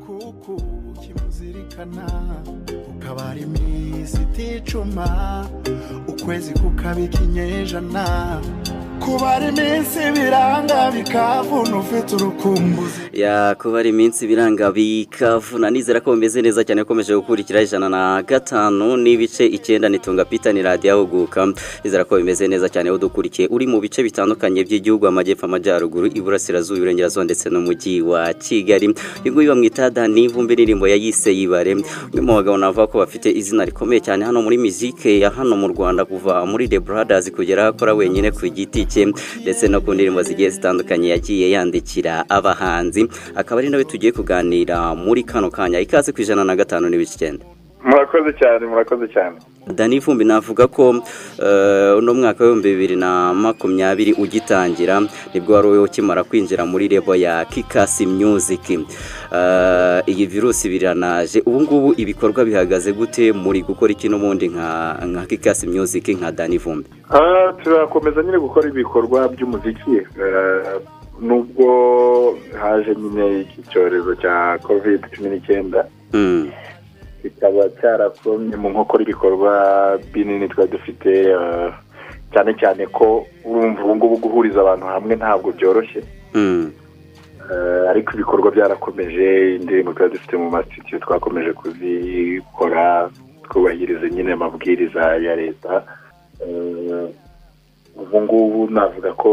kuko kimuzirikana ukabara iminsi iticuma ukwezi kukabika inyejana kubara iminsi biranga bikavuna ufite urukumbuzi ya kubara iminsi biranga bikavuna nizera ko bimeze neza cyane komeje gukurikira 105 n'ibice 9 nitunga Peter ni radio yahuguka nizera ko bimeze neza cyane udukurikiye uri mu bice bitandukanye by'igihugu amajyepfo amajyaruguru iburasirazuba iburengerazuba ndetse no mujyi wa Kigali ingo bamwita Dani Vumbi ndirimbo yayise yibare mu bagabo navuga ko bafite izina rikomeye cyane hano muri muzike ya hano mu Rwanda kuva muri The Brothers kugera akora wenyine ku giti cye ndetse no ku ndirimbo zigiye zitandukanye yagiye yandikira abahanzi akaba ari nawe tugiye kuganira muri kano kanya ikaze ku 105 n'ibice 9 murakoze cyane Dani Vumbi navuga ko uno mwaka wa 2020 ugitangira nibwo wari ukimara kwinjira muri lebo ya Kikasi Music iyi virusi biranaje ubu ngubu ibikorwa bihagaze gute muri gukora iki n'ubundi nka Kikasi Music nka Dani Vumbi turakomeza nyine gukora ibikorwa by'umuziki nubwo haje nyine iki cyorezo cya COVID-19 kikaba cyarakomye mu nkokora ibikorwa binini twari dufite cyane cyane ko urumva ubu ngubu guhuriza abantu hamwe ntabwo byoroshye ariko ibikorwa byarakomeje indirimbo twari dufite mu masitidiyo twakomeje kuzikora twubahiriza nyine amabwiriza ya leta ubu ngubu navuga ko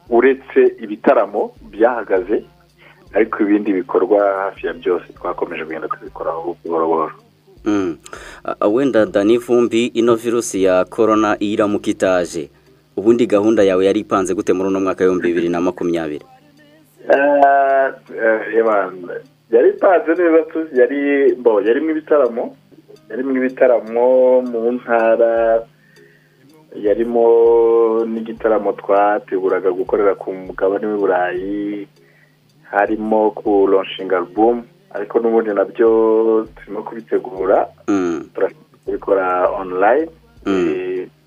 uretse ibitaramo byahagaze ariko ibindi bikorwa hafi ya byose twakomeje kugenda tubikoraho buhoro wenda Dani Vumbi ino virusi ya corona iramukitaje ubundi gahunda yawe yari ipanze gute muri uno mwaka wa 2020 yari ipanze neza yarimo ibitaramo mu ntara yarimo n'igitaramo twateguraga gukorera ku mugabane w'i Burayi harimo ku launching album ariko n'ubundi nabyo turimo kubitegura turabikora online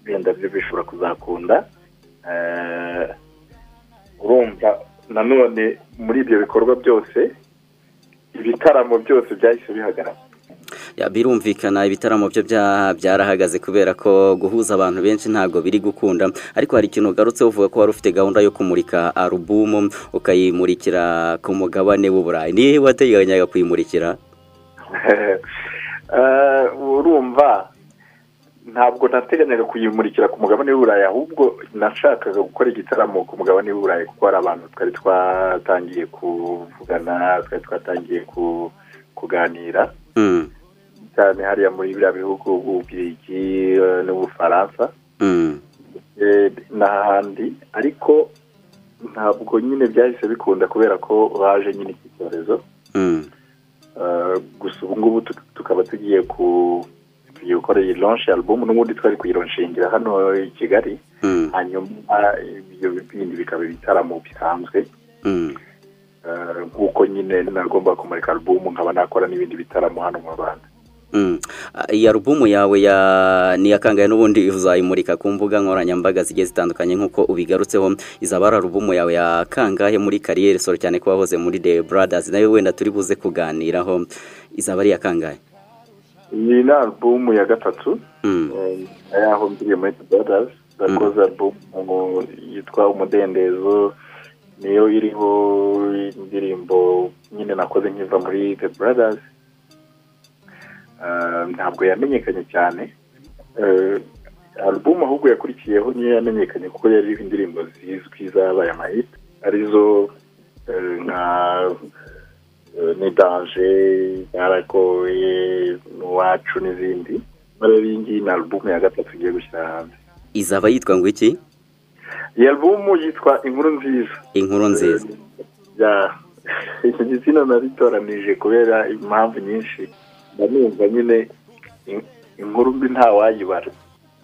benda byo bishobora kuzakunda urumva nanone muri ibyo bikorwa byose ibitaramo byose byahise bihagarara ya birumvikana ibitaramo byo byarahagaze kubera ko guhuza abantu benshi ntago biri gukunda ariko hari ikintu garutse uvuga ko wari ufite gahunda yo kumurika album ukayimurikira ku mugabane w'u Burayi nihe wateganyaga kuyimurikira urumva ntabwo nateganyaga kuyimurikira ku mugabane w'u Burayi ahubwo nashakaga gukora igitaramo ku mugabane w'u Burayi kuko hari abantu twari twatangiye kuvugana twari twatangiye kuganira cyane hariya muri biriya bihugu Ububirigi n'Ubufaransa n'ahandi ariko ntabwo nyine byahise bikunda kubera ko baje nyine iki cyorezo gusa ubu ngubu tukaba tugiye gukora iyi launch album n'ubundi twari kuyilauncingira hano i Kigali hanyuma ibyo bindi bikaba ibitaramo bisanzwe nk'uko nyine nagomba kumurika album nkaba nakora n'ibindi bitaramo hano mu Rwanda iyi album yawe ni yakangaye n'ubundi uzayimurika ku mbuga nkoranyambaga zigiye zitandukanye nk'uko ubigarutseho izaba ari album yawe yakangaye muri Karriere Solo cyane ko wahoze muri The Brothers nayo wenda turi buze kuganiraho izaba ari yakangaye ni album ya gatatu yaho mbiriye muri The Brothers dakoze album yitwa Umudendezo niyo iriho indirimbo nyine nakoze nkiva muri The Brothers ntabwo yamenyekanye cyane album ahubwo yakurikiyeho niyo yamenyekanye kuko yari iriho indirimbo zizwi zabaye amahit arizo nka ni danger yaragoye n'uwacu n'izindi rero iyi ngiyi ni album ya gatatu igiye gushyira hanze izaba yitwa ngo iki iyi album yitwa Inkuru Nziza iki gitsina naritoranije kubera impamvu nyinshi banumva nyine inkuru mbi ntawayibara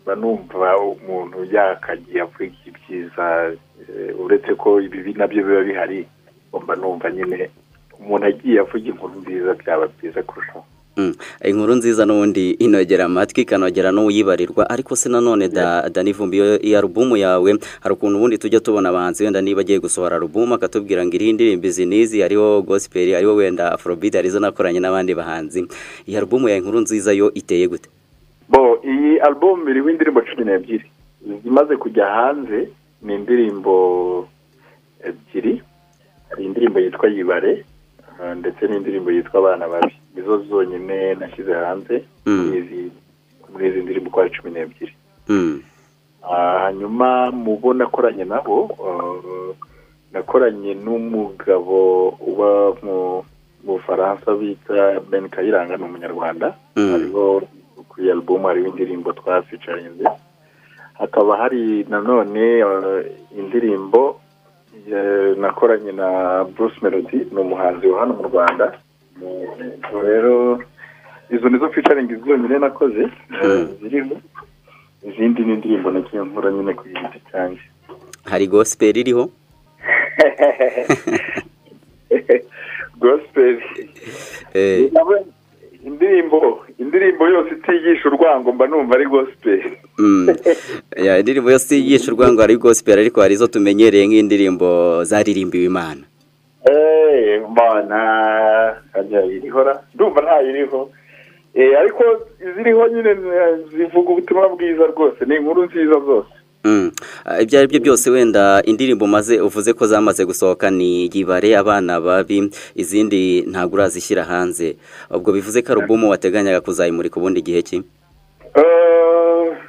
banumva umuntu yakagiye avuga ibyiza uretse ko ibi nabyo biba bihari mba numva nyine umuntu agiye avuga inkuru nziza byaba byiza kurushaho inkuru nziza n'ubundi inogera amatwi ikanogera n'uyibarirwa ariko se nanone Dani Vumbi iyo alubumu yawe hari ukuntu ubundi tujya tubona abahanzi wenda niba agiye gusohora alubumu akatubwira ngo iri ndirimbo izi n'izi hariho gospel hariho wenda afrobeat arizo nakoranye n'abandi bahanzi. Iyi alubumu ya inkuru nziza yo iteye gute? Iyi alubumu iriho indirimbo 12 zimaze kujya hanze. Ni indirimbo ebyiri, hari indirimbo yitwa Yibare ndetse n'indirimbo yitwa Abana Babi. Izo zonyine nashyize hanze muri izi ndirimbo kwa 12. Hanyuma mubo nakoranye nabo, nakoranye n'umugabo uba mu Bufaransa bita Ben Kayiranga, ni umunyarwanda. Hariho kuri album hariho indirimbo twafeaturinze. Hakaba hari nanone indirimbo nakoranye na Bruce Melody, ni umuhanzi wa hano mu Rwanda. Rero izo nizo featuring zonyine nakoze ziriho. Izindi ni indirimbo nagiye nkora nyine ku giti cyanjye. Hari gospel iriho? Gospel indirimbo yose itigisha urwango mba numva ari gospel. Indirimbo yose itigisha urwango ari gospel, ariko hari izo tumenyereye nk'indirimbo zaririmbiwe Imana. Mbana ajya irihora ndumva ntayiriho, ariko iziriho nyine zivuga ubutumwa bwiza rwose, ni inkuru nziza zose. Ibyo ari byo byose wenda indirimbo maze uvuze ko zamaze gusohoka ni Yibare, Abana Babi, izindi ntabwo urazishyira hanze. Ubwo bivuze ko alubumu wateganyaga kuzayimurika ubundi gihe ki?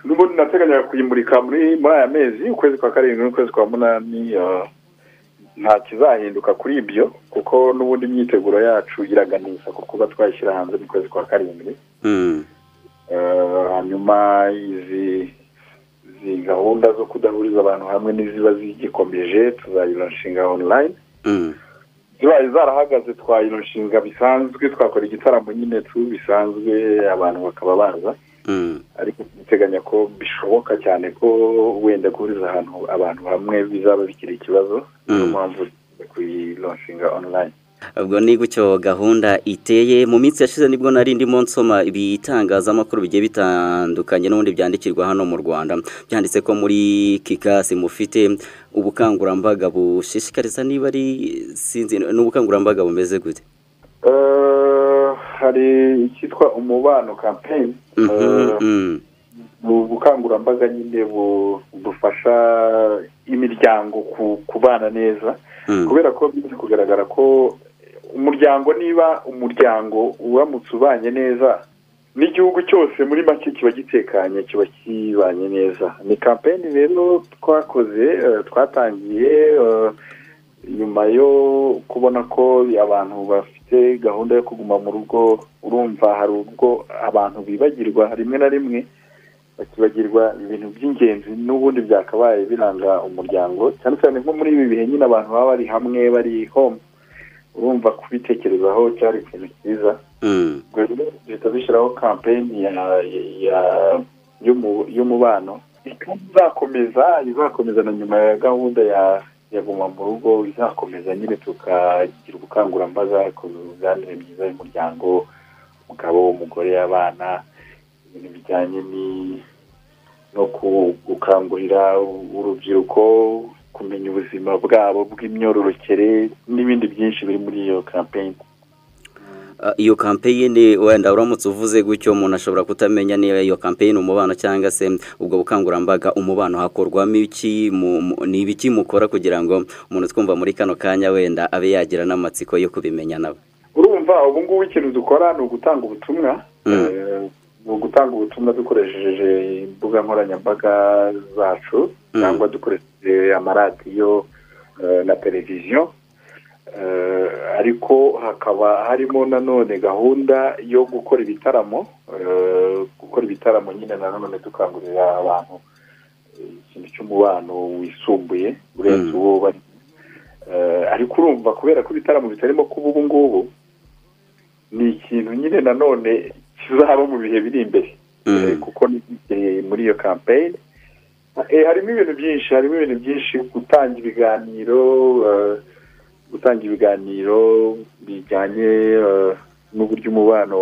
N'ubundi nateganyaga kuyimurika muri aya mezi, ukwezi kwa 7 n'ukwezi kwa 8. Nta kizahinduka kuri ibyo kuko n'ubundi imyiteguro yacu iraganisha ku kuba twayishyira hanze mu kwezi kwa 7. Hanyuma izi gahunda zo kudahuriza abantu hamwe n'iziba zigikomeje tuzayironshinga online. Zibaye zarahagaze twayironshinga bisanzwe, twakora igitaramo nyine bisanzwe abantu bakaba baza. Ariko duteganya ko bishoboka cyane ko wenda guhuriza abantu hamwe bizaba bikiri ikibazo, niyo mpamvu kuyironshinga online. Ubwo ni gutyo gahunda iteye. Mu minsi yashize nibwo nari ndimo nsoma ibitangazamakuru bigiye bitandukanye n'ubundi byandikirwa hano mu Rwanda, byanditse ko muri Kikasi mufite ubukangurambaga bushishikariza, niba ari sinzi n'ubukangurambaga bumeze gute? Hari icyitwa umubano campaign. Ubukangurambaga nyine bufasha imiryango kubana neza, kubera ko bimaze kugaragara ko umuryango, niba umuryango uramutse ubanye neza n'igihugu cyose muri make kiba gitekanye, kiba kibanye neza. Ni campaign rero twatangiye nyuma yo kubona ko abantu bafite gahunda yo kuguma mu rugo. Urumva hari ubwo abantu bibagirwa rimwe na rimwe, bakibagirwa ibintu by'ingenzi n'ubundi byakabaye biranga umuryango, cyane cyane nko muri ibi bihe nyine abantu baba bari hamwe, bari home. Urumva kubitekerezaho cyari ikintu cyiza. Leta bishyiraho campaign y'umubano izakomeza na nyuma ya gahunda ya guma mu rugo, izakomeza nyine tukagira ubukangurambaga ku mibanire myiza y'umuryango, umugabo, umugore, abana, ibintu bijyanye no gukangurira urubyiruko kumenya ubuzima bwabo bw'imyororokere n'ibindi byinshi biri muri iyo campaign. Iyo campaign wenda uramutse uvuze gutyo umuntu ashobora kutamenya niba iyo campaign umubano cyangwa se ubwo bukangurambaga umubano hakorwamo iki, ni ibiki mukora kugira ngo umuntu twumva muri kano kanya wenda abe yagira n'amatsiko yo kubimenya nabo? Urumva ubu ngubu ikintu dukora ni ugutanga ubutumwa. Gutanga ubutumwa dukoresheje imbuga nkoranyambaga zacu cyangwa dukoresheje amaradiyo na televiziyo, ariko hakaba harimo nanone gahunda yo gukora ibitaramo nyine nanone dukangurira abantu ikintu cy'umubano wisumbuye urenze uwo bari. Ariko urumva kubera ko ibitaramo bitarimo kuba ubu ngubu, ni ikintu nyine nanone kizaba mu bihe biri imbere, kuko muri iyo campaign harimo ibintu byinshi, gutanga ibiganiro bijyanye n'uburyo umubano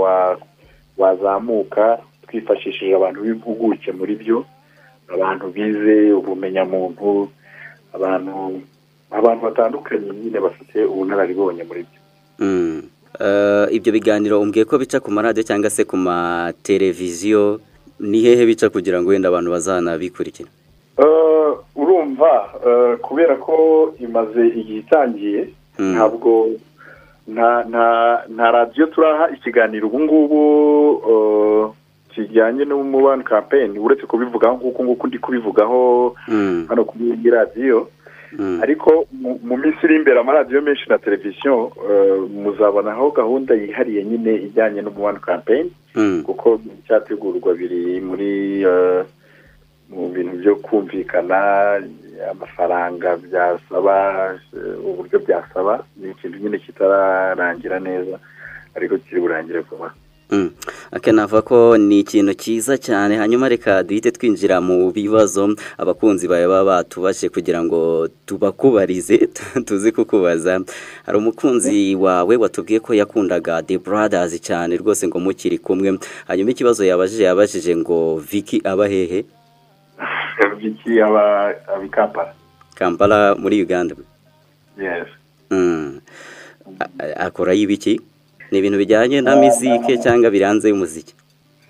wazamuka twifashishije abantu b'impuguke muri byo, abantu bize ubumenyamuntu, abantu batandukanye nyine bafite ubunararibonye muri byo. Ibyo biganiro umbwiye ko bica ku maradiyo cyangwa se ku mateleviziyo, ni hehe bica kugira ngo wenda abantu bazanabikurikira? Urumva kubera ko imaze igihe itangiye, ntabwo nta radiyo turaha ikiganiro ubu ngubu kijyanye n'umubano campaign, uretse kubivugaho nk'uko ndi kubivugaho hano kuri radiyo. Ariko mu minsi iri imbere amaradiyo menshi na televiziyo muzabonaho gahunda yihariye nyine ijyanye n'umubano campaign, kuko cyategurwa biri muri mu bintu byo kumvikana amafaranga byasaba, uburyo byasaba, ni ikintu nyine kitararangira neza ariko kiri burangire vuba. Akanava ko ni ikintu cyiza cyane. Hanyuma reka duhite twinjira mu bibazo abakunzi bawe baba batubashe kugira ngo tubakubarize tuzi kukubaza. Hari umukunzi wawe watubwiye ko yakundaga The Brothers cyane rwose ngo mukiri kumwe. Hanyuma ikibazo yabajije ngo Vicky aba hehe? Vicky aba Kampala muri Uganda. Yes. Akora y'ibiki? Ni ibintu bijyanye na muzike cyangwa biranze y'umuziki?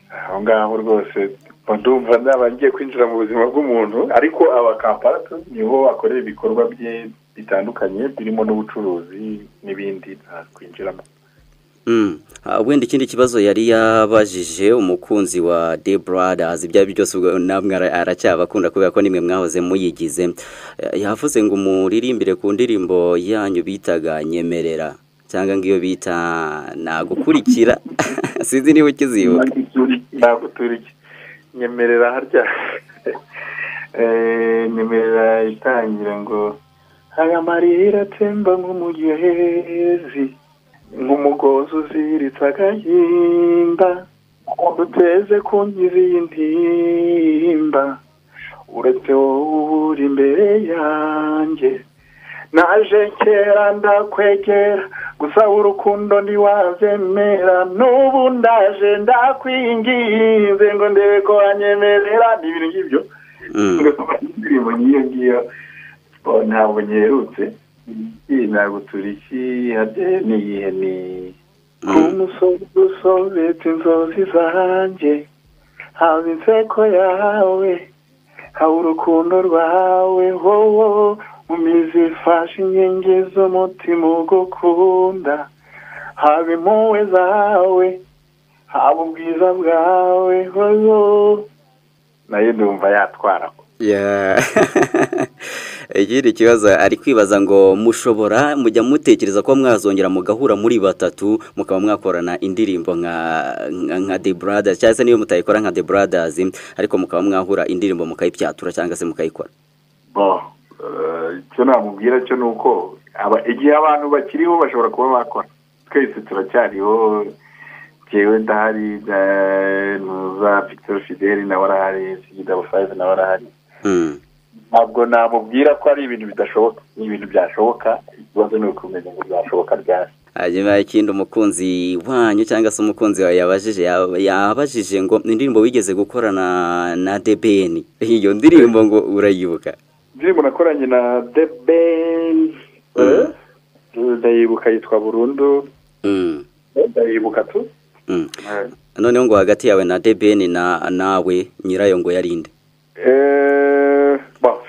Aho ngaho rwose ndumva nabangiye kwinjira mu buzima bw'umuntu, ariko Kampala niho akorera ibikorwa bye bitandukanye birimo n'ubucuruzi n'ibindi kwinjiramo. Wenda ikindi kibazo yari yabajije umukunzi wa The Brothers, ibyo byose namwe aracyabakunda kubera ko nimwe mwahoze muyigize. Yavuze ngo muririmbire ku ndirimbo yanyu bitaga Nyemerera cyangwa ngiyo bita Nagukurikira. Sinzi niba ukizibuka. Nagukurikira, Nyemerera harya Nyemerera itangira ngo aya marira atemba nk'umugezi, nk'umugozi uziritse agahinda, duteze kungiza iyi ntimba, uretse wowe uri imbere yanjye, naje kera ndakwegera, gusa urukundo ntiwazemera, n'ubu ndaje ndakwinginze ngo ndebe ko wanyemerera. Ni ibintu ngibyo. Indirimbo ngiyo ngiyo ntabwo nyerutse. Nagukurikira niyihe ni umusozi usobetse inzozi zanjye, haba inseko yawe, haba urukundo rwawe, wowe mu mizi ifashe inkingi z'umutima ugukunda, haba impuhwe zawe, haba ubwiza bwawe, wowe nayo ndumva yatwara. Ikindi kibazo ari kwibaza ngo mujya mutekereza ko mwazongera mugahura muri batatu mukaba mwakorana indirimbo nka The Brothers, cyangwa se niyo mutayikora nka The Brothers ariko mukaba mwahura indirimbo mukayipyatura cyangwa se mukayikora? Icyo namubwira cyo nuko igihe abantu bakiriho bashobora kuba bakora, twese turacyariho. Jewe ndahari, nuza Victor Fidel nawe arahari, Sigidabo 5 nawe arahari. Ntabwo namubwira ko ari ibintu bidashoboka, ni ibintu byashoboka. Ikibazo ni ukumenya ngo byashoboka ryari. Hanyuma ikindi umukunzi wanyu cyangwa se umukunzi wawe yabajije ngo indirimbo wigeze gukorana na The Ben, iyo ndirimbo ngo urayibuka? Indirimbo nakoranye na The Ben ndayibuka, yitwa Burundu. Ndayibuka tu. Noneho ngo hagati yawe na The Ben nawe nyirayo ngo yarinde?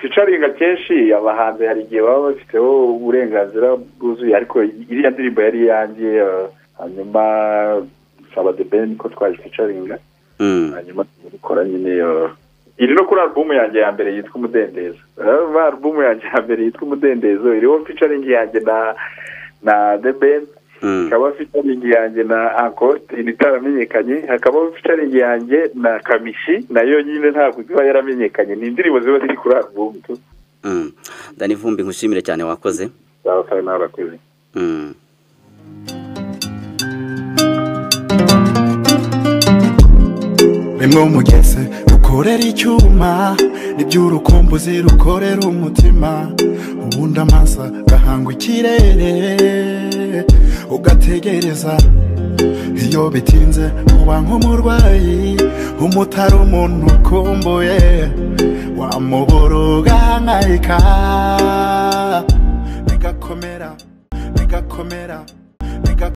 Featuring kenshi abahanzi hari igihe baba bafiteho uburenganzira bwuzuye, ariko iriya ndirimbo yari yanjye. Hanyuma saba The Ben ko twaje featuring, hanyuma dukora nyine iri no kuri album yanjye ya mbere yitwa Umudendezo. Album yanjye ya mbere yitwa Umudendezo iriho featuring yanjye na The Ben, hakaba featuring yanjye na Encore itaramenyekanye, hakaba featuring yanjye na Kamishi nayo nyine ntabwo ziba yaramenyekanye. Ni indirimbo ziba ziri kuri album tu. Dani Vumbi nkushimire cyane, wakoze. Sawa nawe urakoze. Bimwe umugese ukorera icyuma, n'iby'urukumbuzi rukorera umutima, ubundi amasa gahangwa ikirere ugategereza iyo bitinze uba nk'umurwayi umutari umuntu ukumbuye wamubura ugahangayika bigakomera